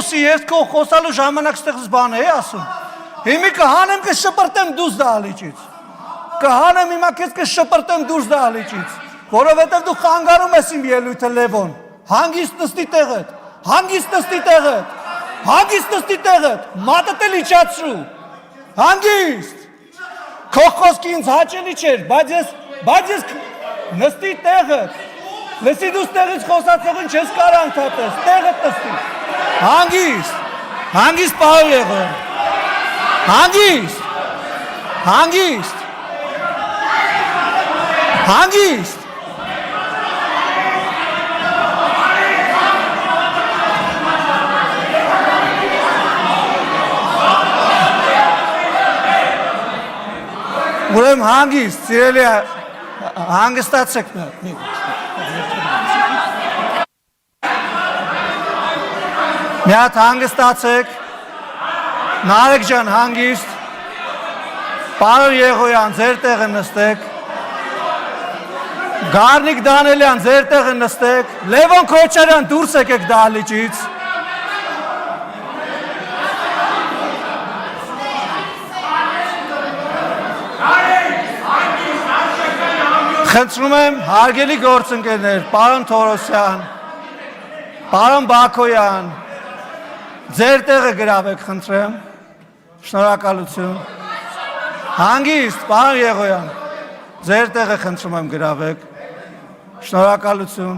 խոսի, ես քո խոսալու ժամանակ ստեղծ բան է ասում։ Հիմի կհանեմ կշպրտեմ դուրս դահլիճից։ Կհանեմ հիմա քեզ կշպրտեմ դուրս դահլիճից, որովհետև դու խանգարում ես իմ ելույթը Լևոն։ Հանգիստ նստի տեղդ, հանգիստ նստի տեղդ, հանգիստ նստի տեղդ, մատդ էլ իջացրու։ Հանգիստ։ Քո խոսքը ինձ հաճելի չէր, բայց ես նստի տեղդ։ Լսի դու տեղից խոսացողին չես կարող ընդհատես, տեղդ նստի։ Հանգիստ պահ եղել։ Հանգիստ։ Ուրեմն հանգիստ, սիրելի հանգստացեք մի հատ հանգստացեք, Նարեկ ջան հանգիստ, Պարոն Եղոյան ձեր տեղը նստեք, Գառնիկ Դանելյան ձեր տեղը նստեք, Լևոն Քոչարյան դուրս եկեք դահլիճից։ Խնդրում եմ հարգելի գործընկերներ, պարոն Թորոսյան, պարոն Բաքոյան, ձեր տեղը գրավեք, խնդրեմ, շնորհակալություն։ Հանգիստ, պարոն Եղոյան, ձեր տեղը խնդրում եմ գրավեք, շնորհակալություն։